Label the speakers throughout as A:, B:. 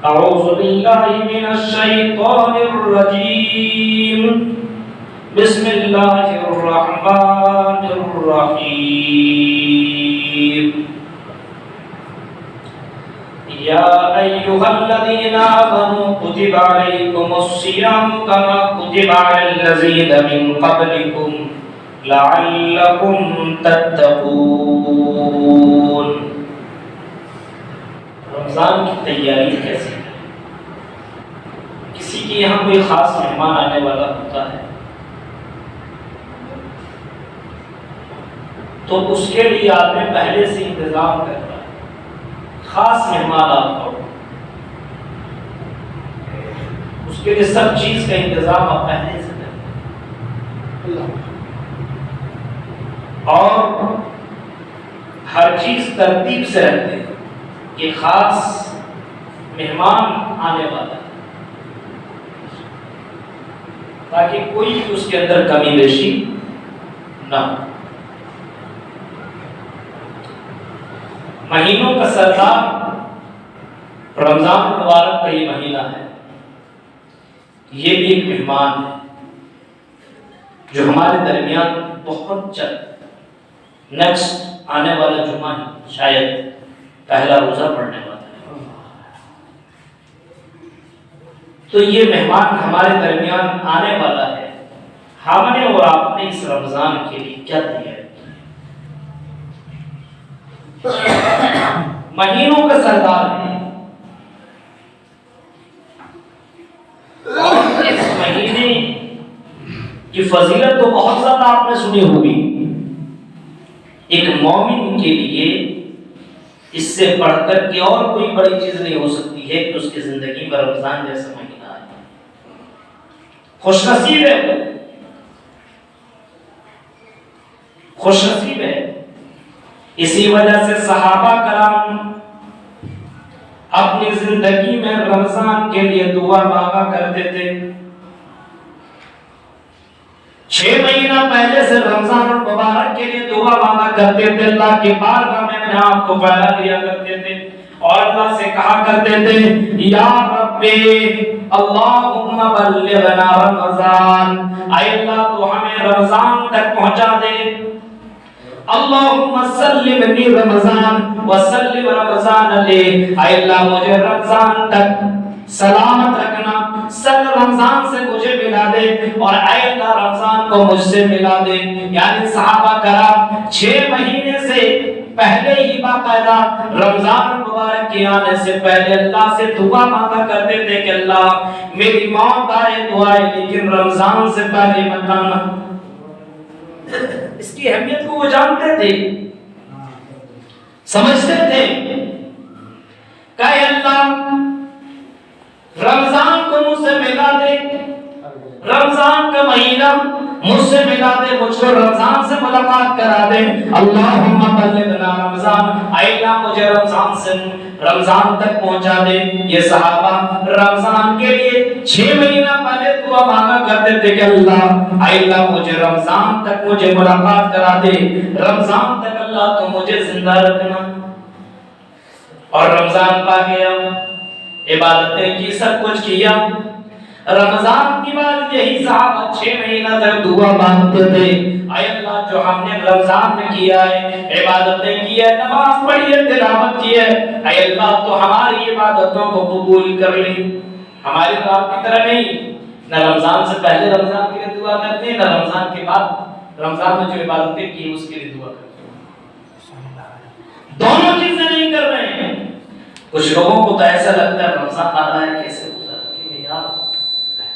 A: أعوذ بالله من الشيطان الرجيم بسم الله الرحمن الرحيم يا أيها الذين آمنوا كتب عليكم الصيام كما كتب على الذين من قبلكم لعلكم تتقون. رمضان کی تیاری کیسے ہے؟ کسی کے یہاں کوئی خاص مہمان آنے والا ہوتا ہے تو اس کے لیے آدمی پہلے سے انتظام کرتا ہے. خاص مہمان آپ کو اس کے لیے سب چیز کا انتظام آپ پہلے سے کرتے ہیں اور ہر چیز ترتیب سے رکھتے ہیں کہ خاص مہمان آنے والا ہے تاکہ کوئی اس کے اندر کمی بیشی نہ ہو. مہینوں کا سردار رمضان مبارک کا یہ مہینہ ہے. یہ بھی ایک مہمان ہے جو ہمارے درمیان بہت جلد نیکسٹ آنے والا جمعہ شاید پہلا روزہ پڑھنے والا ہے. تو یہ مہمان ہمارے درمیان آنے والا ہے. ہم نے اور آپ نے اس رمضان کے لیے کیا تیاری کی؟ مہینوں کا سردار ہے اور اس مہینے کی فضیلت تو بہت زیادہ آپ نے سنی ہوگی. ایک مومن کے لیے اس سے بڑھ کر کے اور کوئی بڑی چیز نہیں ہو سکتی ہے کہ اس کی زندگی میں رمضان جیسا مہینہ آئے. خوش نصیب ہے وہ، خوش نصیب ہے. اسی وجہ سے صحابہ کرام اپنی زندگی میں رمضان کے لیے دعا مانگا کرتے تھے. 6 مہینہ پہلے سے رمضان المبارک کے لیے دعا مانگا کرتے تھے. اللہ کے بارگاہ میں اپنے آپ کو پھیلا دیا کرتے تھے اور اللہ سے کہا کرتے تھے یا رب اللہم بلغنا رمضان، اے اللہ تو ہمیں رمضان تک پہنچا دے. اللہم سلمنی رمضان وسلم رمضان علی، اے اللہ مجھے رمضان تک سلامت رکھنا، سل رمضان سے مجھے ملا دے اور اے اللہ رمضان کو مجھ سے ملا دے. یعنی صحابہ کرام 6 مہینے سے پہلے ہی باقاعدہ رمضان مبارک کے آنے سے پہلے اللہ سے دعا مانگا کرتے تھے کہ اللہ میری موت آئے تو آئے لیکن رمضان سے پہلے مت آنا. اس کی اہمیت کو وہ جانتے تھے، سمجھتے تھے کہ اللہ رمضان کو مجھ سے ملا دے، رمضان کا مہینہ مجھ سے ملا دے، مجھ کو رمضان سے ملاقات کرا دے. اللہم بلغنا رمضان، اے اللہ مجھے رمضان تک پہنچا دے. یہ صحابہ رمضان کے لیے 6 مہینہ پہلے دعا مانگا کرتے تھے کہ اللہ اے اللہ مجھے رمضان تک مجھے ملاقات کرا دے، رمضان تک اللہ تو مجھے زندہ رکھنا. اور رمضان پا گیا، عبادتیں کی، سب کچھ کیا. رمضان کی بات یہی صحابہ 6 مہینہ تک دعا مانگتے تھے اے اللہ جو ہم نے رمضان میں کیا ہے، عبادتیں کی ہے، نماز پڑھی ہے، تلاوت کی ہے، اے اللہ تو ہماری عبادتوں کو قبول کر لی. ہماری تو آپ کی طرح نہیں، نہ رمضان سے پہلے رمضان کے لیے دعا کرتے ہیں، نہ رمضان کے بعد رمضان میں جو عبادتیں کی اس کے لیے دعا کرتے ہیں. دونوں چیزیں نہیں کر رہے ہیں. کچھ لوگوں کو تو ایسا لگتا ہے رمضان آ رہا ہے کیسے روزہ رکھیں گے یار،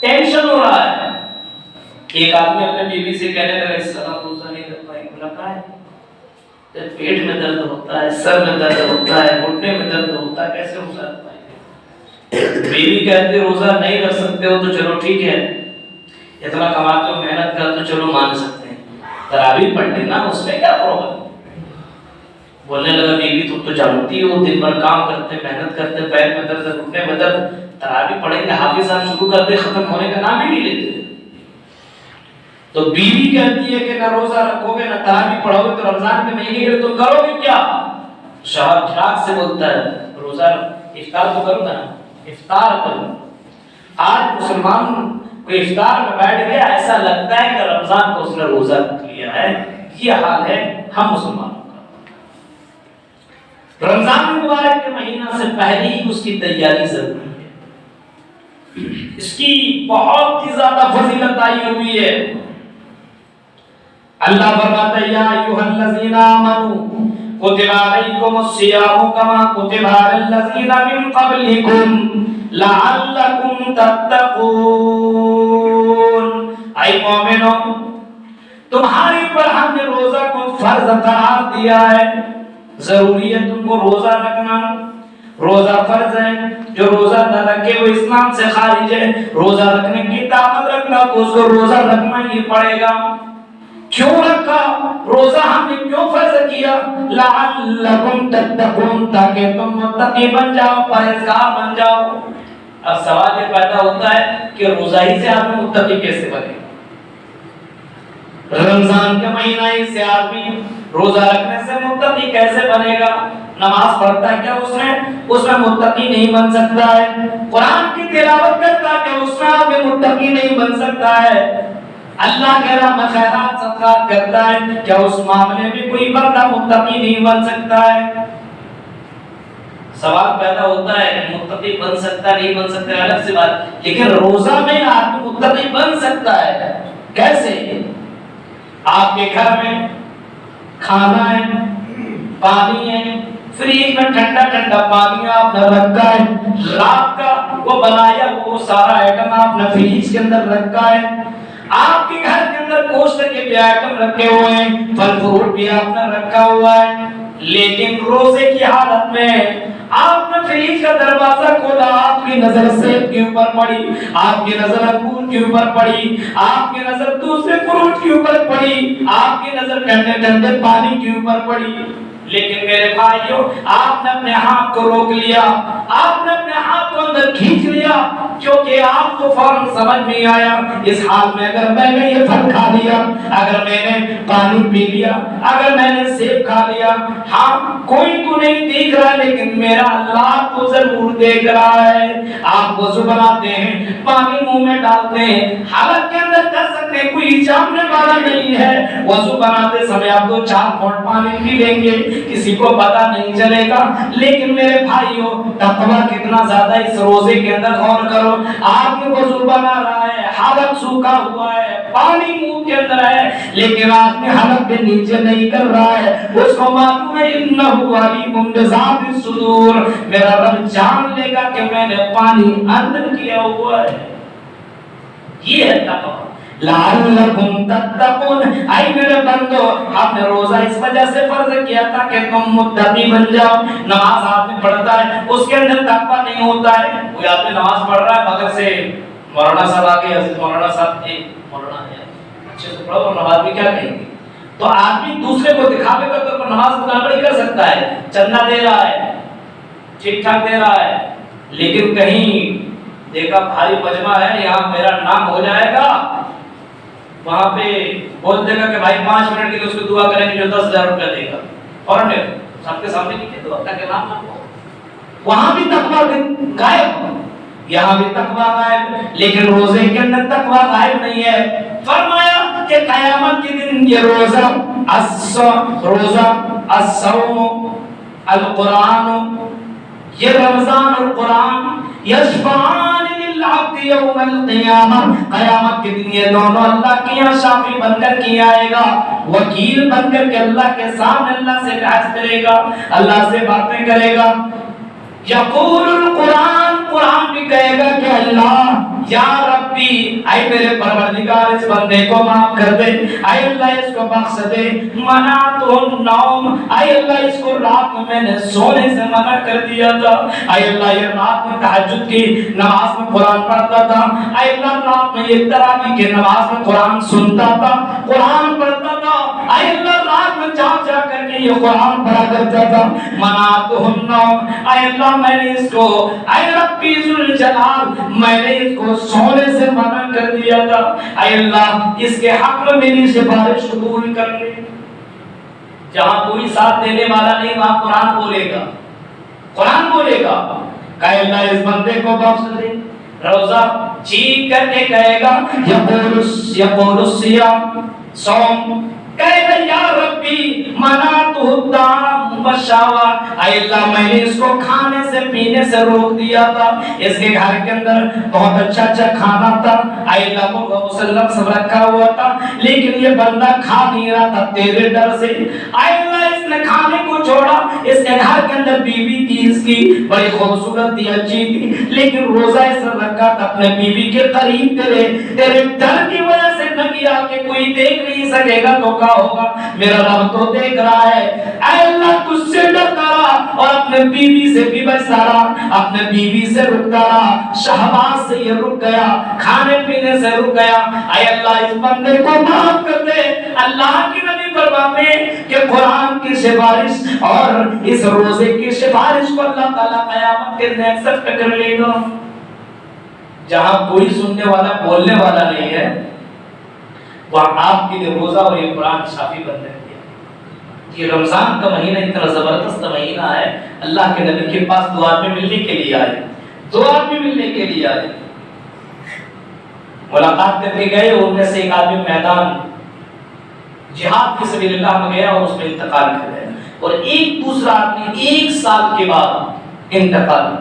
A: ٹینشن ہو رہا ہے. ایک آدمی اپنے بیوی سے کہنے لگا اس طرح روزہ نہیں رکھ پائے. بولا کہا ہے پیٹ میں درد ہوتا ہے، سر میں درد ہوتا ہے، گھٹنے میں درد ہوتا ہے، کیسے روزہ رکھ پائیں گے؟ بیوی کہتے روزہ نہیں رکھ سکتے ہو تو چلو ٹھیک ہے، اتنا کماتے ہو محنت کر تو چلو مان سکتے ہیں، تراویح پڑھ لینا اس میں کیا پرابلم. بولنے لگا بیوی تم تو جانتی ہو دن بھر کام کرتے محنت کرتے، پیر میں درد گھٹنے میں درد، تراویح پڑھیں گے حافظ صاحب شروع کرتے ختم ہونے کا نام ہی نہیں لیتے. تو بیوی کہتی ہے کہ نہ روزہ رکھو گے نہ تراویح پڑھو گے تو رمضان کے مہینے کے لیے تم کرو گے کیا؟ شوہر جھاگ سے بولتا ہے روزہ افطار تو کروں گا نا، افطار کروں. آج مسلمان کوئی افطار میں بیٹھ گیا ایسا لگتا ہے کہ رمضان کو اس نے روزہ رکھ لیا ہے. یہ حال ہے ہم مسلمانوں کا. رمضان مبارک کے مہینہ سے پہلے ہی اس کی تیاری ضروری ہے. اس کی بہت ہی زیادہ فضیلت آئی ہوئی ہے. اللہ فرماتا ہے یا ایھا الذین آمنوا کتب علیکم الصیام کما کتب علی الذین من قبلکم لعلکم تتقون. اے مومنو تمہارے اوپر ہم نے روزہ کو فرض قرار دیا ہے. ضروری ہے تم کو روزہ رکھنا. روزہ فرض ہے. جو روزہ نہ رکھے وہ اسلام سے خارج ہے. روزہ رکھنے کی طاقت رکھنا تو اس کو روزہ رکھنا ہی پڑے گا. کیوں رکھا روزہ ہم نے کیوں فرض کیا؟ لعلکم تتقون تاکہ تم متقی بن جاؤ پرہیزگار بن جاؤ. اب سوال یہ پیدا ہوتا ہے کہ روزہ ہی سے آدمی متقی کیسے بنے؟ رمضان کے مہینہ ہی سے آدمی روزہ رکھنے سے متقی کیسے بنے گا؟ نماز پڑھتا ہے کیا اس میں متقی نہیں بن سکتا ہے. قرآن کی تلاوت کرتا ہے کیا اس میں آدمی متقی نہیں بن سکتا ہے. اللہ کے راہ میں خیرات صدقات کرتا ہے کیا اس معاملے میں کوئی بندہ متقی نہیں بن سکتا ہے؟ سوال پیدا ہوتا ہے کہ متقی بن سکتا نہیں بن سکتا الگ سی بات, لیکن روزہ میں آدمی متقی بن سکتا ہے. کیسے؟ آپ کے گھر میں کھانا ہے, پانی ہے, فریج میں ٹھنڈا ٹھنڈا پانی آپ نے رکھا ہے, رات کا وہ بنایا وہ سارا آئٹم آپ نے فریج کے اندر رکھا ہے. آپ کے گھر کے اندر گوشت کے بھی آئٹم رکھے ہوئے ہیں, پھل فروٹ بھی آپ نے رکھا ہوا ہے, لیکن روزے کی حالت میں آپ نے فریج کا دروازہ کھولا, آپ کی نظر سیب کے اوپر پڑی, آپ کی نظر انگور کے اوپر پڑی, آپ کی نظر دوسرے فروٹ کے اوپر پڑی, آپ کی نظر ٹھنڈے ٹھنڈے پانی کے اوپر پڑی. لیکن میرے بھائیوں آپ نے اپنے ہاتھ کو روک لیا, آپ نے اپنے ہاتھ کو اندر کھینچ لیا, کیونکہ آپ کو فوراً سمجھ نہیں آیا اس حال میں اگر میں نے یہ پھل کھا لیا, اگر میں نے پانی پی لیا, اگر میں نے سیب کھا لیا, ہاں کوئی تو نہیں دیکھ رہا لیکن میرا اللہ تو ضرور دیکھ رہا ہے. آپ وضو بناتے ہیں, پانی منہ میں ڈالتے ہیں, حالت کے اندر کر سکتے ہیں, کوئی جاننے والا نہیں ہے. وضو بناتے سمے آپ 2-4 گھونٹ پانی پی لیں گے, کسی کو پتا نہیں چلے گا. لیکن میرے بھائیوں تقویٰ کتنا زیادہ اس روزے کے اندر غور کرو. آدمی وضو بنا رہا ہے, حالت سوکھا ہوا ہے, پانی منہ کے اندر ہے, لیکن آدمی حالت کے نیچے نہیں کر رہا ہے. اس کو معلوم ہے انہ علیم بذات الصدور, میرا رب جان لے گا کہ میں نے پانی اندر کیا ہوا ہے. یہ ہے تقویٰ. لعلکم تتقون, اے میرے بندو آپ نے روزہ اس وجہ سے فرض کیا تھا کہ تم متقی بن جاؤ. نماز آدمی پڑھتا ہے اس کے اندر تقویٰ نہیں ہوتا ہے. کوئی آدمی نماز پڑھ رہا ہے بغل سے مولانا صاحب آگے, حضرت مولانا صاحب ایک مولانا ہے اچھے سے پڑھو اور نماز بھی کیا کہیں گے, تو آدمی دوسرے کو دکھاوے کا طور پر نماز مقابلہ کر سکتا ہے, چندہ دے رہا ہے, ٹھیک ٹھاک دے رہا ہے, لیکن کہیں دیکھا بھاری مجمع ہے یہاں میرا نام ہو جائے گا, وہاں پہ بول دے گا کہ بھائی 5 منٹ کے لیے اس کو دعا کریں گے جو 10,000 روپیہ دے گا, فوراً سب کے سامنے کی دعا کا نام نہ ہو. وہاں بھی تقویٰ غائب, یہاں بھی تقویٰ غائب, لیکن روزے کے اندر تقویٰ غائب نہیں ہے. فرمایا کہ قیامت کے دن یہ روزہ الصوم القرآن, یہ رمضان اور قرآن یشفعان للعبد یوم القیامہ, قیامت کے دن یہ دونوں اللہ کے یہاں شافی بن کر کی آئے گا, وکیل بن کر کے اللہ کے سامنے اللہ سے بحث کرے گا, اللہ سے باتیں کرے گا. یقول القرآن, قرآن بھی کہے گا کہ اللہ یا ربی, اے میرے پروردگار اس بندے کو معاف کر دے, اے اللہ اس کو بخش دے. منعتہ النوم, اے اللہ اس کو رات میں نے سونے سے منع کر دیا تھا, اے اللہ یہ رات میں تہجد کی نماز میں قرآن پڑھتا تھا, اے اللہ رات میں یہ تراویح کی نماز میں قرآن سنتا تھا, قرآن پڑھتا تھا, اے اللہ رات میں جا جا کر کے یہ قرآن پڑھا کرتا تھا. منعتہ النوم, اے اللہ میں نے اس کو, اے ربی ذوالجلال میں نے اس کو سونے سے منع کر دیا تھا, اے اللہ اس کے حق میں میری سفارش قبول کر لے. جہاں کوئی ساتھ دینے والا نہیں وہاں قرآن بولے گا, قرآن بولے گا. کہ اللہ اس بندے کو بخش دے. روزہ چیخ کر کے کہے گا یقول الصیام صوم، کہے گا یا ربی منعتہ الطعام والشہوۃ، اے اللہ میں نے اس کو کھانے سے پینے سے روک دیا تھا، اس کے گھر کے اندر بہت اچھا اچھا کھانا تھا، اے اللہ مسلم سب رکھا ہوا تھا، لیکن یہ بندہ کھا نہیں رہا تھا تیرے ڈر سے، اے اللہ اس نے کھانے کو چھوڑا، اس کے گھر کے اندر بیوی تھی اس کی بڑی خوبصورت تھی اچھی تھی، لیکن روزہ اس نے رکھا تھا اپنے بیوی کے قریب، تیرے ڈر کی وجہ سے نہ کیا کہ کوئی دیکھ نہیں سکے گا تو کیا ہوگا، میرا رب تو دیکھ رہا ہے، اے اللہ تجھ سے ڈرتا رہا اور اپنے بیوی سے بھی بچتا رہا، اپنے بیوی سے رکتا رہا، شہوات سے یہ رک گیا، کھانے پینے سے رک گیا، اے اللہ اس بندے کو معاف کر دے. اللہ کی نبی فرماتے ہیں کہ قرآن کی سفارش اور اس روزے کی سفارش کو اللہ تعالیٰ قیامت کے دن ایکسپٹ کر لے گا. جہاں کوئی سننے والا بولنے والا نہیں ہے وہاں آپ کے لیے روزہ اور یہ قرآن شافی بن جاتی ہے. یہ رمضان کا مہینہ اتنا زبردست مہینہ ہے، اللہ کے نبی کے پاس دو آدمی ملنے کے لیے آئے، دو آدمی ملنے کے لیے آئے، ملاقات کر کے گئے، ان میں سے ایک آدمی میدان جہاد فی سبیل اللہ میں گیا اور اس میں انتقال کر گیا، اور ایک دوسرا آدمی 1 سال کے بعد انتقال.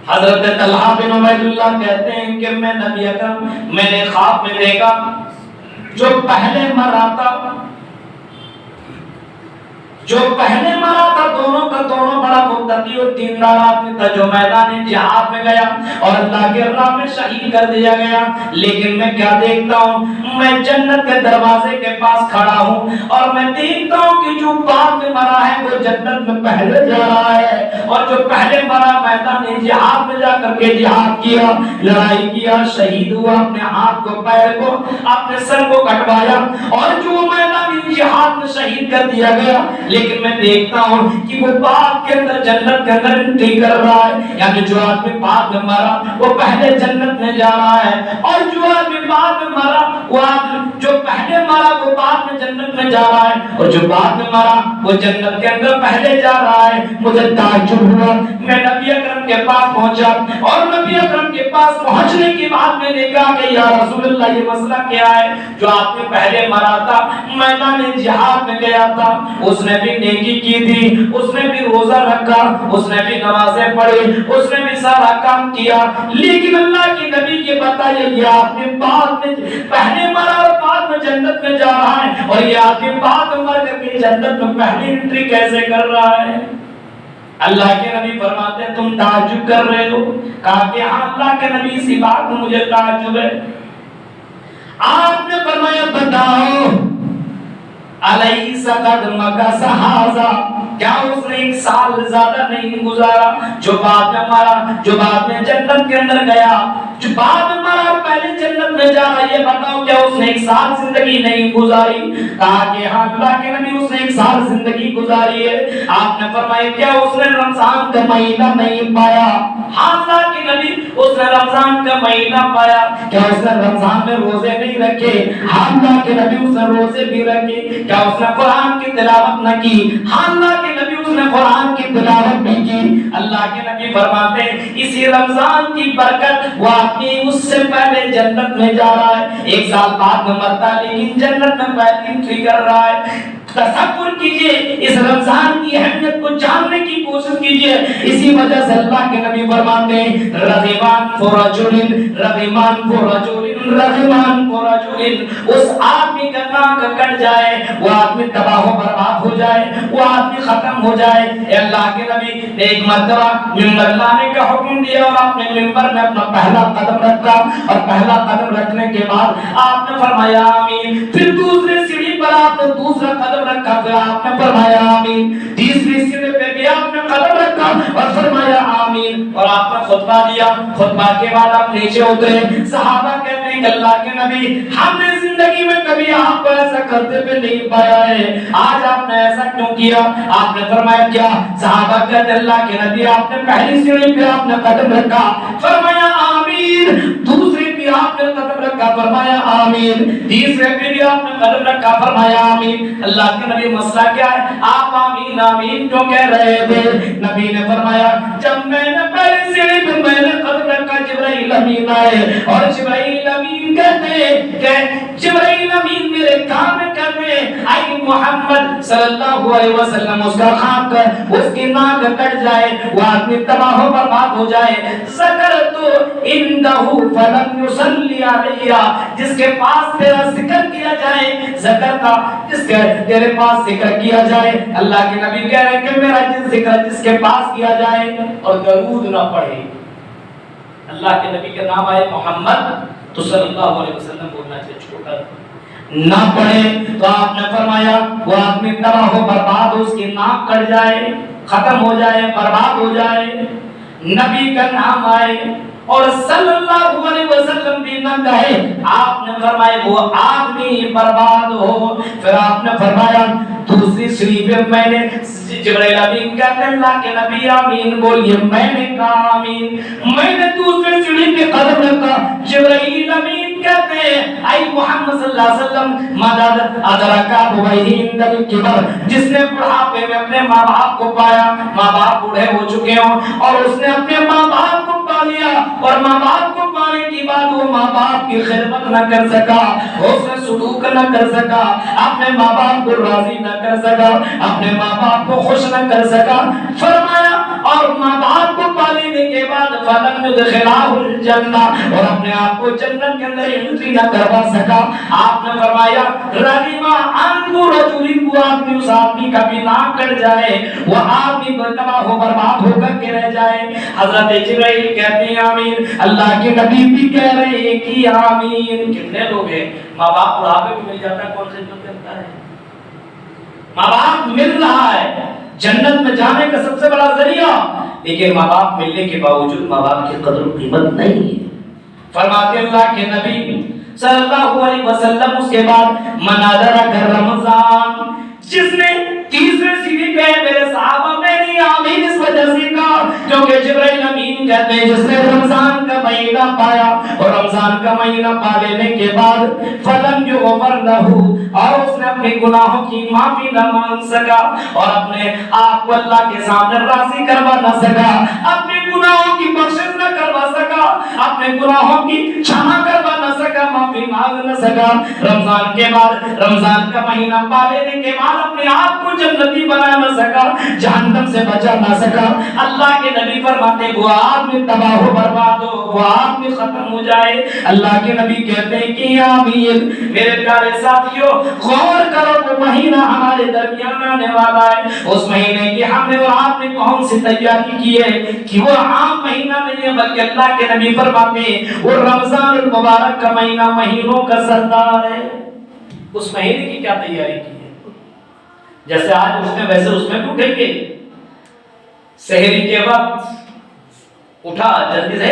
A: حضرت طلحہ بن عبید اللہ کہتے ہیں کہ میں نبی اکرم میں نے خواب میں دیکھا جو پہلے مرا تھا دونوں کا دونوں بڑا متقی اور دیندار آدمی تھا جو میدان جہاد میں گیا اور اللہ کے راہ میں شہید کر دیا گیا. لیکن میں کیا دیکھتا ہوں، میں جنت کے دروازے کے پاس کھڑا ہوں اور میں دیکھتا ہوں کہ جو بعد میں مرا ہے وہ جنت میں پہلے جا رہا ہے، اور جو پہلے مرا میدان جہاد میں جا کر کے جہاد کیا، لڑائی کیا، شہید ہوا، اپنے ہاتھ کو پیر کو اپنے سر کو کٹوایا، اور جو میدان جہاد میں شہید کر دیا گیا، لیکن میں دیکھتا ہوں کہ وہ بعد کے اندر جنت کے اندر انٹری کر رہا ہے. یعنی جو آدمی بعد میں مرا وہ پہلے جنت میں جا رہا ہے، اور جو آدمی بعد میں مرا وہ آدمی جو پہلے مرا وہ بعد میں جنت میں جا رہا ہے، اور جو بعد میں مرا وہ جنت کے اندر پہلے جا رہا ہے. مجھے تعجب ہوا، میں نبی اکرم کے پاس پہنچا، اور نبی اکرم کے پاس پہنچنے کے بعد میں نے کہا کہ یا رسول اللہ یہ مسئلہ کیا ہے؟ جو آدمی پہلے مرا تھا میدان جہاد میں گیا تھا، اس نے بھی نیکی کی تھی، اس نے بھی روزہ رکھا، اس نے بھی نمازیں پڑھی، اس نے بھی سارا کام کیا، لیکن اللہ کی نبی کے بتائیے یہ آدمی بعد میں پہلے مرا اور بعد میں جنت میں جا رہا ہے، اور یہ آدمی بعد میں مر کر کے جنت میں پہلی انٹری کیسے کر رہا ہے؟ اللہ کے نبی فرماتے ہیں تم تعجب کر رہے ہو؟ کہا کہ ہاں اللہ کے نبی اسی بات میں مجھے تعجب ہے. آپ نے فرمایا بتاؤ علیہ قد مکث ھذا، کیا اس نے 1 سال زیادہ نہیں گزارا؟ جو بعد میں مرا، جو بعد میں جنت کے اندر گیا، جو بعد میں مرا پہلے جنت میں جا رہا، یہ بتاؤ کیا اس نے 1 سال زندگی نہیں گزاری؟ کہا کہ ہاں اللہ کے نبی اس نے 1 سال زندگی گزاری ہے. آپ نے فرمایا کیا اس نے رمضان کا مہینہ نہیں پایا؟ ہاں اللہ کے نبی اس نے رمضان کا مہینہ پایا. کیا اس نے رمضان میں روزے نہیں رکھے؟ ہاں اللہ کے نبی اس نے روزے بھی رکھے. کیا اس نے قرآن کی تلاوت نہ کی؟ ہاں اللہ کے نبی اس نے قرآن کی تلاوت بھی کی. اللہ کے نبی فرماتے ہیں اسی رمضان کی برکت وہ آدمی اس سے پہلے جنت میں جا رہا ہے، 1 سال بعد میں مرتا لیکن جنت میں پہلی انٹری کر رہا ہے. تصور کیجئے، اس رمضان کی اہمیت کو جاننے کی کوشش کیجئے. اسی وجہ سے اللہ کے نبی فرماتے ہیں رغیمان فرجل، اس آدمی کا ناک کٹ جائے، وہ آدمی تباہ و برباد ہو جائے، وہ آدمی ختم ہو جائے. اللہ کے نبی نے ایک مرتبہ منبر لانے کا حکم دیا اور آپ نے منبر میں اپنا پہلا قدم رکھا، اور پہلا قدم رکھنے کے بعد آپ نے فرمایا آمین. پھر دوسرے سیڑھی پر آپ نے دوسرا قدم رکھا، پھر آپ نے فرمایا آمین. تیسری سیڑھی پہ بھی آپ نے قدم رکھا اور فرمایا آمین، اور آپ نے خطبہ دیا. خطبہ کے بعد آپ نیچے اترے. صحابہ کہتے ہیں کہ اللہ کے نبی ہم نے زندگی میں کبھی آپ کو ایسا کرتے ہوئے نہیں پایا ہے، آج آپ نے ایسا کیوں کیا؟ آپ نے فرمایا کیا؟ صحابہ کہتے ہیں اللہ کے نبی آپ نے پہلی سیڑھی پہ آپ نے قدم رکھا، فرمایا آمین. دوسری بھی آپ نے قدم رکھا فرمایا آمین، تیسرے پہ بھی آپ نے قدم رکھا فرمایا آمین۔ اللہ کے نبی مسئلہ کیا ہے؟ آپ آمین آمین کیوں کہہ رہے تھے؟ نبی نے فرمایا جب میں نے پہلے سیڑھی پہ میں نے قدم رکھا جبرائیل امین آئے اور جبرائیل امین کہتے کہ جبرائیل امین میرے کان میں کہتے اے محمد صلی اللہ علیہ وسلم اس کا خاک اس کی ناک کٹ جائے وہ آدمی تباہ و برباد ہو جائے۔ ذکرت اندہ فلم یصلی علیہ، جس کے پاس تیرا ذکر کیا جائے، ذکر کا جس کے تیرے پاس ذکر کیا جائے، اللہ کے نبی کہہ رہے ہیں کہ میرا جس ذکر جس کے پاس کیا جائے اور درود نہ پڑھے، اللہ کے نبی کے نام آئے محمد تو صلی اللہ علیہ وسلم بولنا چاہیے، چھوٹا نہ پڑھے تو آپ نے فرمایا وہ آدمی تباہ و برباد ہو، اس کی ناک کٹ جائے، ختم ہو جائے، برباد ہو جائے۔ نبی کا نام آئے اور صلی اللہ علیہ وسلم بھی نہ کہے، آپ نے فرمایا وہ آدمی برباد ہو۔ پھر آپ نے فرمایا دوسری شریف میں نے جبرائیل امین کہتے ہیں اللہ کے نبی آمین بولیے، میں نے کہا آمین۔ میں نے دوسری سیڑھی پہ قدم رکھا، جبرائیل امین کہتے ہیں اے محمد صلی اللہ علیہ وسلم مدد ادرکا بوہین دل کبر، جس نے بڑھاپے میں اپنے ماں باپ کو پایا، ماں باپ بوڑھے ہو چکے ہوں اور اس نے اپنے ماں باپ کو پا لیا اور ماں باپ کو پانے کی بعد وہ ماں باپ کی خدمت نہ کر سکا، اس نے سلوک نہ کر سکا، اپنے ماں باپ کو راضی نہ کر سکا، اپنے ماں باپ کو خوش نہ کر سکا، فرمایا اور ماں باپ کو پا لینے کے بعد فلم یدخلہ الجنہ، اور اپنے آپ کو جنت کے اندر انٹری نہ کروا سکا، آپ نے فرمایا رغم انف رجل، وہ آدمی اس آدمی کا بھی ناک کٹ جائے، وہ آدمی تباہ و برباد ہو کر کے رہ جائے۔ حضرت جبرائیل کہتے ہیں آمین، اللہ کے نبی بھی کہہ رہے ہیں کہ آمین۔ کتنے لوگ ہیں ماں باپ بڑھاپے میں مل جاتا ہے، کون خدمت کرتا ہے؟ ماں باپ مل رہا ہے جنت میں جانے کا سب سے بڑا ذریعہ، لیکن ماں باپ ملنے کے باوجود ماں باپ کی قدر و قیمت نہیں ہے۔ فرماتے اللہ کے نبی صلی اللہ علیہ وسلم اس کے بعد مناظرہ کر رمضان، جس نے تیسرے سیڑھی پہ میرے صحابہ میں نہیں آمین اس وجہ سے کہا کیونکہ جبرائیل امین کہتے ہیں جس نے رمضان کا مہینہ پایا اور رمضان کا مہینہ پا لینے کے بعد فلم یغفر لہو، اور اس نے اپنے گناہوں کی معافی نہ مانگ سکا اور اپنے آپ کو اللہ کے سامنے راضی کروا نہ سکا، اپنے گناہوں کی بخشش نہ کروا سکا، اپنے گناہوں کی چھما کروا نہ سکا، معافی مانگ نہ سکا، رمضان کے بعد رمضان کا مہینہ پا لینے کے بعد اپنے آپ کو جنتی بنا نہ سکا، جہنم سے بچا نہ سکا، اللہ کے نبی فرماتے وہ آدمی تباہ و برباد ہو، وہ آدمی ختم ہو جائے۔ اللہ کے نبی کہتے ہیں کہ آمین۔ میرے پیارے ساتھیوں غور کرو وہ مہینہ ہمارے درمیان آنے والا ہے، اس مہینے کی ہم نے اور آپ نے کون سی تیاری کی ہے کہ وہ عام مہینہ نہیں ہے بلکہ اللہ کے نبی فرماتے ہیں وہ رمضان المبارک کا مہینہ مہینوں کا سردار ہے۔ اس مہینے کی کیا تیاری کی ہے؟ جیسے آج اس میں ویسے اس میں بھی اٹھیں گے، سحری کے وقت اٹھا جلدی سے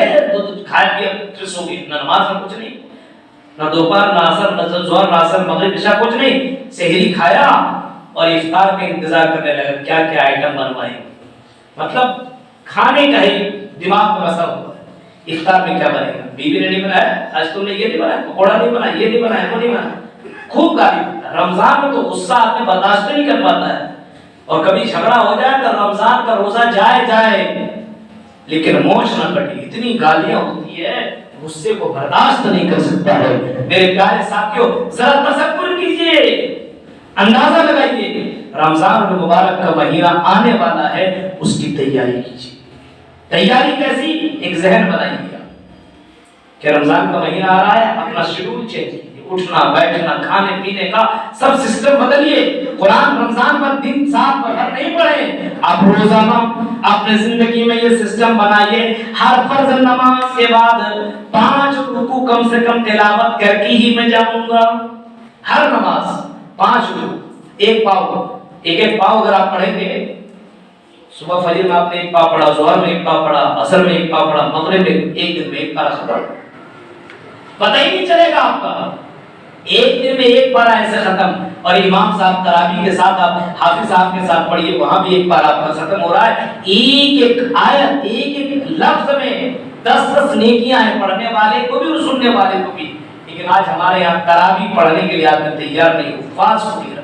A: کھائے پیا پھر سو گئے، نہ نماز نہ کچھ نہیں، نہ دوپہر نہ عصر نہ ظہر نہ عصر مغرب عشاء کچھ نہیں، سحری کھایا اور افطار کا انتظار کرنے لگا کیا کیا آئٹم بنوائیں، مطلب کھانے کا ہی دماغ میں بسا ہوا ہے، افطار میں کیا بنے گا، بیوی نے نہیں بنایا آج تم نے یہ نہیں بنایا، پکوڑا نہیں بنایا، یہ نہیں بنایا، وہ نہیں بنایا، خوب گالی دیتا ہے۔ رمضان میں تو غصہ آدمی برداشت نہیں کر پاتا ہے اور کبھی جھگڑا ہو جائے تو رمضان کا روزہ جائے لیکن موش نہ کٹی، اتنی گالیاں ہوتی ہے غصے کو برداشت نہیں کر سکتا ہے۔ میرے پیارے ساتھیوں ذرا تصور کیجئے، اندازہ لگائیے رمضان المبارک کا مہینہ آنے والا ہے، اس کی تیاری کیجئے۔ تیاری کیسی؟ ایک ذہن بنائیے کہ رمضان کا مہینہ آ رہا ہے، اپنا شیڈول چینج کیجئے، اٹھنا بیٹھنا کھانے پینے کا سب سسٹم بدلیے۔ قرآن رمضان پر دن سات پر نہیں پڑھے، آپ روزانہ اپنے زندگی میں یہ سسٹم بنائیے، ہر فرض نماز کے بعد 5 رکوع کم سے کم تلاوت کر کے ہی میں جاؤں گا۔ ہر نماز 5 رکوع، ایک پاؤ اگر آپ پڑھیں گے، صبح فجر میں آپ نے ایک پاؤ پڑھا، ظہر میں ایک پاؤ پڑھا، عصر میں ایک پاؤ پڑھا، مغرب میں ایک دن میں ایک پارہ ختم، پتہ ہی نہیں چلے گا آپ کا، ایک دن میں ایک پارہ ایسے ختم۔ اور امام صاحب تراویح کے ساتھ آپ حافظ صاحب کے ساتھ پڑھیے، وہاں بھی ایک پارہ آپ کا ختم ہو رہا ہے، ایک ایک آیت ایک ایک لفظ میں 10 نیکیاں ہیں پڑھنے والے کو بھی اور سننے والے کو بھی، لیکن آج ہمارے یہاں تراویح پڑھنے کے لیے آدمی تیار نہیں، فاس پوری رکھتا۔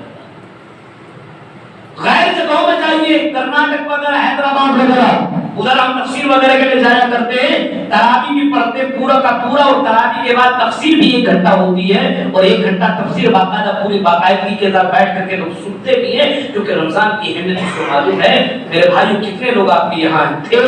A: غیر جگہوں میں جائیے، کرناٹک وغیرہ، حیدرآباد وغیرہ، ادھر ہم تفسیر وغیرہ کے لیے جایا کرتے ہیں، تراویح بھی پڑھتے پورا کا پورا، اور تراویح کے بعد تفسیر بھی 1 گھنٹہ ہوتی ہے، اور 1 گھنٹہ تفسیر باقاعدہ پوری باقاعدگی کے ساتھ بیٹھ کر کے لوگ سنتے بھی ہیں، کیونکہ رمضان کی اہمیت اس کو معلوم ہے۔ میرے بھائیو، کتنے لوگ آپ کے یہاں تھے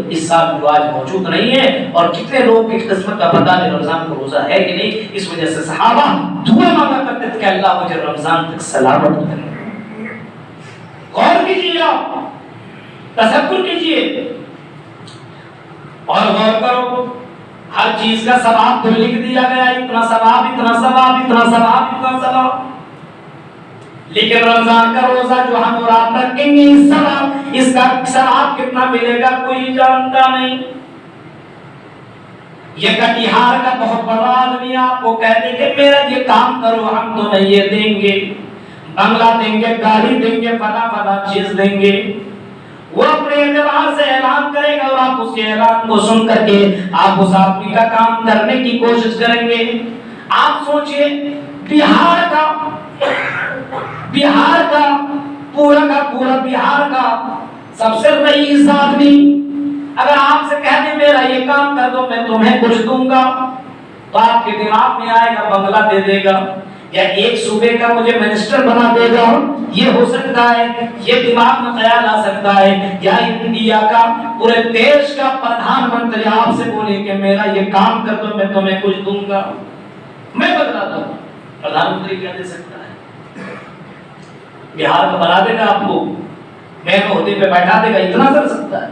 A: اس سال جو آج موجود نہیں ہیں، اور کتنے لوگ کی قسمت کا پتہ نہیں رمضان کو روزہ ہے کہ نہیں۔ اس وجہ سے صحابہ دعا مانگا کرتے تھے کہ اللہ مجھے رمضان تک سلامت کرے۔ غور کیجیے، آپ تصور کیجیے اور غور کرو، ہر چیز کا ثواب تو لکھ دیا گیا، اتنا ثواب، اتنا ثواب، اتنا ثواب، اتنا ثواب، لیکن رمضان کا روزہ جو ہم اور آپ رکھیں گے، اس کا ثواب کتنا ملے گا کوئی جانتا نہیں۔ یہ کٹیہار کا بہت بڑا آدمی آپ کو کہہ دے کہ میرا یہ کام کرو، ہم تمہیں یہ دیں گے، بنگلہ دیں گے، گاڑی دیں گے، فلاں چیز دیں گے، وہ اپنے اعتبار سے اعلان کرے گا، اور آپ اس کے اعلان کو سن کر کے آپ اس آدمی کا کام کرنے کی کوشش کریں گے۔ آپ سوچئے بہار کا پورا بہار کا سب سے رئیس آدمی اگر آپ سے کہہ دے میرا یہ کام کر دو، میں تمہیں کچھ دوں گا، تو آپ کے دماغ میں آئے گا بنگلہ دے دے گا، یا ایک صوبے کا مجھے منسٹر بنا دے گا، یہ ہو سکتا ہے، یہ دماغ میں خیال آ سکتا ہے، یا انڈیا کا پورے دیش کا پردھان منتری آپ سے بولے کہ میرا یہ کام کر دو، میں تمہیں کچھ دوں گا، میں بتلاتا ہوں۔ پردھان منتری کیا دے سکتا ہے؟ بہار کا بنا دے گا آپ کو، میں عہدے پہ بیٹھا دے گا، اتنا کر سکتا ہے۔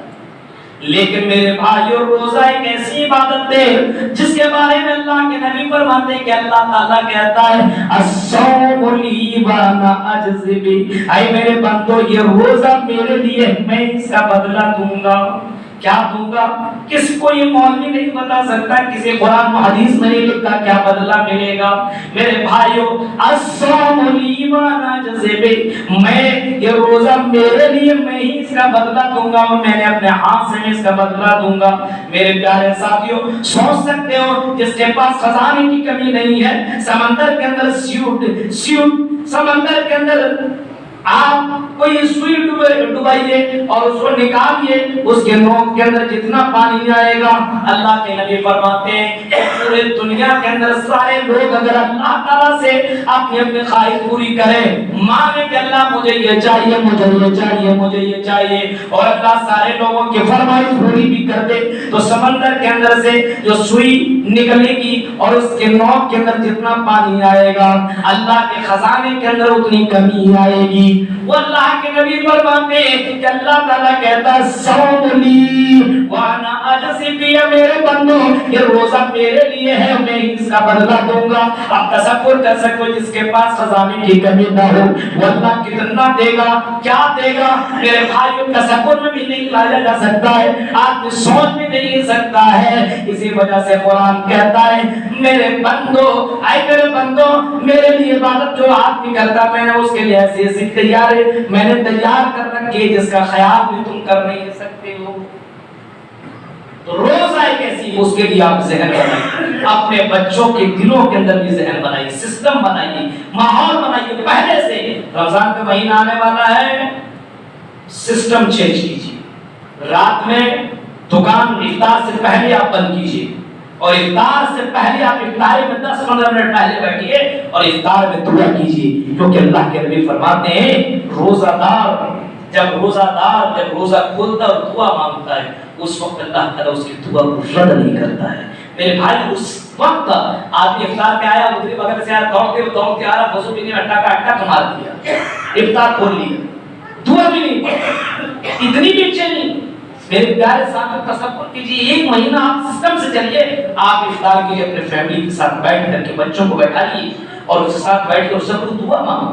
A: لیکن میرے بھائیو، روزہ ایک ایسی عبادت ہے جس کے بارے میں اللہ کے نبی فرماتے ہیں کہ اللہ تعالیٰ کہتا ہے الصوم لی وانا اجزی بہ، اے میرے بندو یہ روزہ میرے لیے، میں اس کا بدلہ دوں گا۔ کیا دوں گا؟ کسی کو یہ مولوی نہیں بتا سکتا، کسی قرآن و حدیث میں نہیں لکھا کیا بدلہ ملے گا۔ میرے بھائیو، الصوم لی وانا اجزی بہ، میں یہ روزہ میرے لیے، میں ہی اس کا بدلہ دوں گا، اور میں نے اپنے ہاتھ سے اس کا بدلہ دوں گا۔ میرے پیارے ساتھیوں، سوچ سکتے ہو جس کے پاس خزانے کی کمی نہیں ہے، سمندر کے اندر سیوٹ سمندر کے اندر آپ کوئی سوئی ڈبائیے اور اس کو نکالیے، اس کے نوک کے اندر جتنا پانی آئے گا، اللہ کے نبی فرماتے ہیں پورے دنیا کے اندر سارے لوگ اگر اللہ تعالیٰ سے اپنی اپنی خواہش پوری کریں، مانے کہ اللہ مجھے یہ چاہیے، مجھے یہ چاہیے، مجھے یہ چاہیے، اور اللہ سارے لوگوں کی فرمائش پوری بھی کر دے، تو سمندر کے اندر سے جو سوئی نکلے گی اور اس کے نوک کے اندر جتنا پانی آئے گا، اللہ کے خزانے کے اندر اتنی کمی آئے گی۔ وہ اللہ کے نبی فرماتے ہیں کہ اللہ تعالیٰ کہتا ہے صوم لی وانا اجزی بہ، میرے بندو یہ روزہ میرے لیے ہے، میں اس کا بدلہ دوں گا۔ آپ تصور کر سکتے ہو جس کے پاس خزانے کی کمی نہ ہو، وہ اللہ کتنا دے گا، کیا دے گا؟ میرے بھائیوں، تصور میں بھی نہیں لایا جا سکتا ہے، آپ سوچ بھی نہیں سکتا ہے۔ اسی وجہ سے قرآن کہتا ہے میرے بندو، اے میرے بندو، میرے لیے عبادت جو آدمی کرتا، میں نے اس کے لیے ایسی ایسی تیار ہے، میں نے تیار کر رکھی ہے جس کا خیال بھی تم کر نہیں سکتے ہو۔ تو روزہ ایک ایسی، اس کے لیے آپ ذہن بنائیے، اپنے بچوں کے دلوں کے اندر بھی ذہن بنائیے، سسٹم بنائیے، ماحول بنائیے، پہلے سے رمضان کا مہینہ آنے والا ہے، سسٹم چینج کیجیے۔ رات میں دکان افطار سے پہلے آپ بند کیجیے، اور افطار سے پہلے آپ افطاری میں 10-15 منٹ پہلے بیٹھیے اور افطار میں دعا کیجیے، کیونکہ اللہ کے نبی فرماتے ہیں روزہ دار جب روزہ کھولتا اور دعا مانگتا ہے، اس وقت اللہ تعالیٰ اس کی دعا کو رد نہیں کرتا ہے۔ میرے بھائی، اس وقت آدمی افطار پہ آیا، ادھری بغل سے آیا، دوڑتے آ رہا، وضو بھی نہیں، اٹا مار دیا، افطار کھول لیا، دعا بھی نہیں پڑھی، اتنی بھی چلی۔ میرے پیارے ساتھ تصور کیجیے، ایک مہینہ آپ سسٹم سے چلیے، آپ افطار کے لیے اپنے فیملی کے ساتھ بیٹھ کر کے بچوں کو بیٹھائیے اور اس کے ساتھ بیٹھ کر سب کو دعا مانگو۔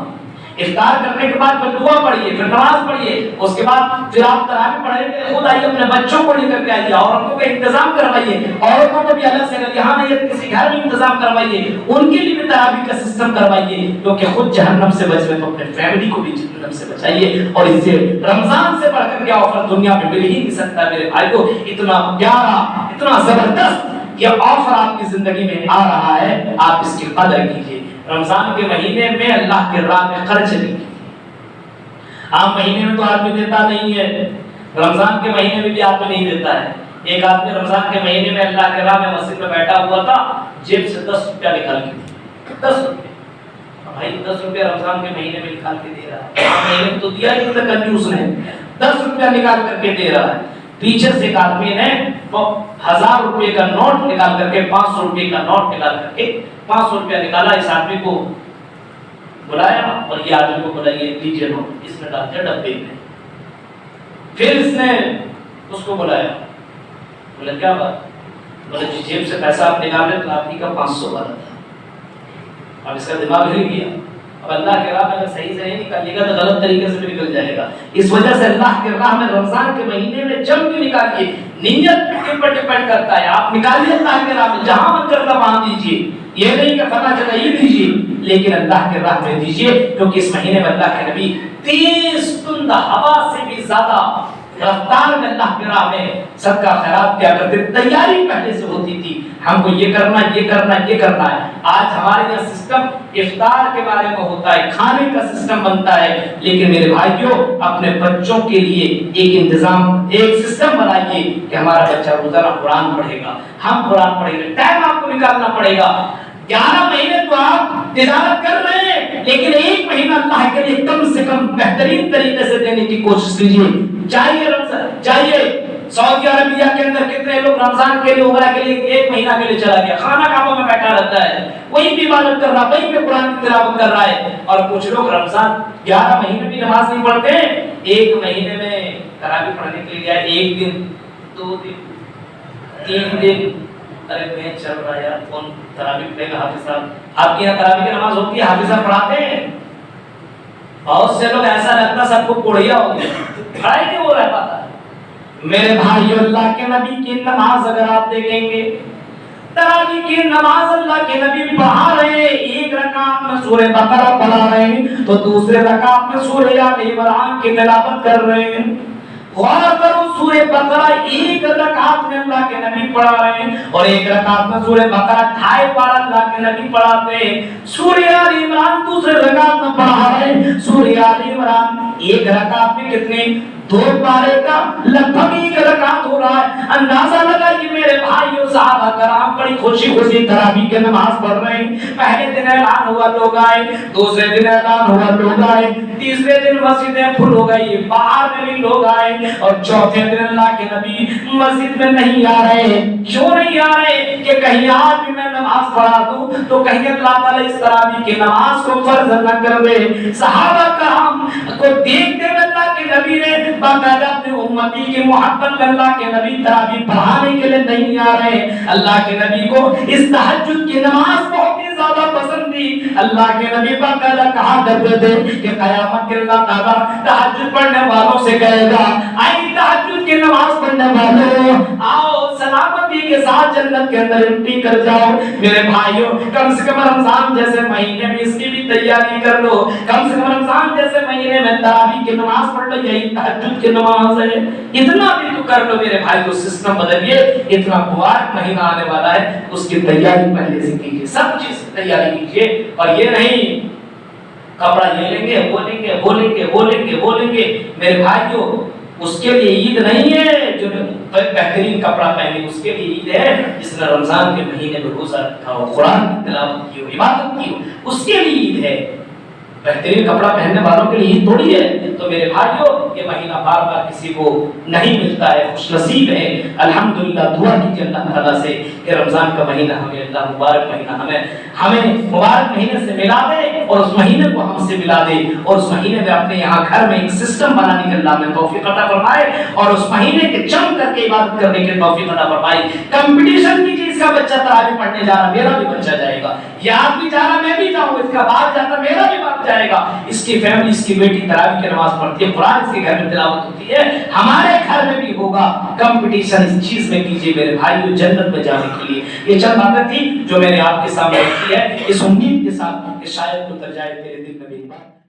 A: افطار کرنے کے بعد پھر دعا پڑھیے، پھر نماز پڑھیے، اس کے بعد پھر آپ تراویح پڑھیں گے، خود آئیے اپنے بچوں کو لے کر کے آئیے، عورتوں کا انتظام کروائیے، عورتوں کو بھی الگ سے اگر یہاں نہیں کسی گھر میں انتظام کروائیے، ان کے لیے بھی تراویح کا سسٹم کروائیے، کیونکہ خود جہنم سے بچ رہے تو اپنے فیملی کو بھی جہنم سے بچائیے. اور اس سے رمضان سے بڑھ کر کے آفر دنیا میں مل ہی نہیں سکتا میرے بھائیو. اتنا پیارا، اتنا زبردست یہ آفر آپ کی زندگی میں آ رہا ہے، آپ اس کی قدر کیجیے. رمضان کے مہینے میں اللہ کے راہ میں خرچ نہیں کیجیے. عام مہینے میں تو آدمی دیتا نہیں ہے، رمضان کے مہینے میں بھی آدمی نہیں دیتا ہے. ایک آدمی رمضان کے مہینے میں اللہ کے راہ میں مسجد میں بیٹھا ہوا تھا، جیب سے 10 روپیہ نکال کے دیا. 10 روپیہ بھائی، 10 روپیہ رمضان کے مہینے میں نکال کے دے رہا ہے. عام مہینے میں تو دیا ہی نہیں، کنجوس نے 10 روپیہ نکال کر کے دے رہا ہے. پیچھے سے ایک آدمی نے 1000 روپے کا نوٹ نکال کر کے 500 روپے کا نوٹ نکال کر کے 500 روپیہ نکالا. اس آدمی کو بلایا اور یہ آدمی کو بلائیے، دیجیے نوٹ. اس نے ڈال دیا ڈبے میں. پھر اس نے اس کو بلایا، بولا کیا بات؟ بولے جی جیب سے پیسہ آپ نکالے تو آپ ہی کا 500 والا تھا. اب اس کا دماغ ہل گیا. اب اللہ کے راہ میں اگر صحیح سے نہیں نکالیے گا تو غلط طریقے سے بھی نکل جائے گا. اس وجہ سے اللہ کے راہ میں رمضان کے مہینے میں جب بھی نکالیے، نیت کے پر ڈیپینڈ کرتا ہے. آپ نکالیے اللہ کے راہ میں، جہاں من کرتا وہاں دیجیے. یہ نہیں کہ فلاں جگہ یہ دیجیے، لیکن اللہ کے راہ میں دیجیے، کیونکہ اس مہینے میں اللہ کے نبی تیز تند ہوا سے بھی زیادہ رفتار میں اللہ کے راہ میں صدقہ خیرات کیا کرتے. تیاری پہلے سے ہوتی تھی، ہم کو یہ کرنا یہ کرنا یہ کرنا ہے. آج ہمارے یہاں سسٹم افطار کے بارے میں ہوتا ہے، کھانے کا سسٹم بنتا ہے، لیکن میرے بھائیوں اپنے بچوں کے لیے ایک انتظام، ایک سسٹم بنائیے کہ ہمارا بچہ روزانہ قرآن پڑھے گا، ہم قرآن پڑھیں گے. ٹائم آپ کو نکالنا پڑے گا. 11 مہینے تو آپ تجارت کر رہے ہیں، لیکن ایک مہینہ اللہ کے لیے کم سے کم بہترین طریقے سے دینے کی کوشش کیجیے. جائیے سعودی عربیہ کے اندر کتنے لوگ رمضان کے لیے عمرہ کے لیے 1 مہینہ کے لیے چلا گیا، خانہ کعبہ میں بیٹھا رہتا ہے، وہیں بھی عبادت کر رہا، وہیں پہ قرآن کی تلاوت کر رہا ہے. اور کچھ لوگ رمضان 11 مہینے بھی نماز نہیں پڑھتے، 1 مہینے میں تراویح پڑھنے کے لیے گیا، 1 دن 2 دن 3 دن. ارے میں چل رہا ہے یار، کون تراویح پڑھے گا؟ حافظ صاحب، آپ کے یہاں تراویح کی نماز ہوتی ہے، حافظ صاحب پڑھاتے ہیں. بہت سے لوگ ایسا لگتا سب کو کوڑیا ہو گیا، کھڑا ہی نہیں ہو رہا پاتا. میرے بھائیو اللہ کے نبی کی نماز اگر آپ دیکھیں گے، تراویح کی نماز اللہ کے نبی پڑھا رہے ہیں، 1 رکعت میں سورہ بقرہ پڑھا رہے ہیں تو دوسرے رکعت میں سورہ آل عمران کی تلاوت کر رہے ہیں. غور کرو، سورہ بقرہ 1 رکعت میں اللہ کے نبی پڑھا رہے ہیں اور 1 رکعت میں سورہ بقرہ 2.5 پارہ اللہ کے نبی پڑھاتے ہیں. سورہ آل عمران دوسرے رکعت میں پڑھا رہے ہیں. سورہ آل عمران 1 رکعت میں کتنے 2 پارے کا لگ بھگ 1 رکعت ہو رہا ہے. اندازہ لگا کہ میرے بھائیو صحابہ کرام بڑی خوشی خوشی تراویح کی نماز پڑھ رہے ہیں. پہلے دن اعلان ہوا لوگ آئے، دوسرے دن اعلان ہوا لوگ آئے، تیسرے دن مسجدیں پھل ہو گئی، باہر میں بھی لوگ آئے، اور چوتھے دن اللہ کے نبی مسجد میں نہیں آ رہے. کیوں نہیں آ رہے؟ کہ کہیں آج بھی میں نماز پڑھا دوں تو کہیں اللہ تعالیٰ اس تراویح کی نماز کو فرض نہ کر دے. صحابہ کرام کو دیکھتے ہوئے اللہ کے نبی نے باقاعدہ اپنے امتی کی محبت میں اللہ کے نبی تراویح پڑھانے کے لیے نہیں آ رہے. اللہ کے نبی کو اس تہجد کی نماز بہت ہی زیادہ پسند تھی. اللہ کے نبی باقاعدہ کہا کرتے تھے کہ قیامت کے اللہ تعالیٰ تہجد پڑھنے والوں سے کہے گا، آئی تہجد کی نماز پڑھنے والوں آؤ سلامتی کے ساتھ جنت کے اندر انٹری کر جاؤ. میرے بھائیوں کم سے کم رمضان جیسے مہینے میں اس کی بھی تیاری کر لو. کم سے کم رمضان جیسے مہینے میں تراویح کی نماز پڑھ لو، یہی تہجد کی نماز ہے. اتنا بھی تو کر لو میرے بھائی کو. سسٹم بدلیے، اتنا مبارک مہینہ آنے والا ہے، اس کی تیاری پہلے سے کیجیے، سب چیز تیاری کیجیے. اور یہ نہیں کپڑا یہ لیں گے وہ لیں گے وہ لیں گے وہ لیں گے وہ لیں گے. میرے بھائیو اس کے لیے عید نہیں ہے جو بہترین کپڑا پہنے، اس کے لیے عید ہے جس نے رمضان کے مہینے میں روزہ رکھا ہو، قرآن کی تلاوت کی ہو، عبادت کی ہو، اس کے لیے عید ہے. بہترین کپڑا پہننے والوں کے لیے عید تھوڑی ہے. تو میرے بھائیو یہ مہینہ بار بار کسی کو نہیں ملتا ہے، خوش نصیب ہے. الحمدللہ دعا کیجیے اللہ تعالیٰ سے کہ رمضان کا مہینہ ہمیں اللہ مبارک مہینہ ہمیں مبارک مہینے سے ملا دے اور اس مہینے کو ہم سے ملا دے، اور اس مہینے میں اپنے یہاں گھر میں ایک سسٹم بنانے کے اللہ ہمیں توفیق عطا فرمائے، اور اس مہینے کے جم کر کے عبادت کرنے کے توفیق عطا فرمائے. کمپٹیشن کیجیے کا بچہ تراویح پڑھنے جا رہا، میرا بھی بچہ جائے گا، یہ آدمی جا رہا میں بھی جاؤں، اس کا باپ جاتا میرا بھی باپ جائے گا، اس کی فیملی، اس کی بیٹی تراویح کی نماز پڑھتی ہے، قرآن اس کے گھر میں تلاوت ہوتی ہے، ہمارے گھر میں بھی ہوگا۔ کمپٹیشن اس چیز میں کیجیے میرے بھائیو، جنت میں جانے کے لیے۔ یہ چند باتیں تھی جو میں نے آپ کے سامنے رکھی ہے، اس امید کے ساتھ کہ شاید اتر جائے تیرے دل میں میری بات۔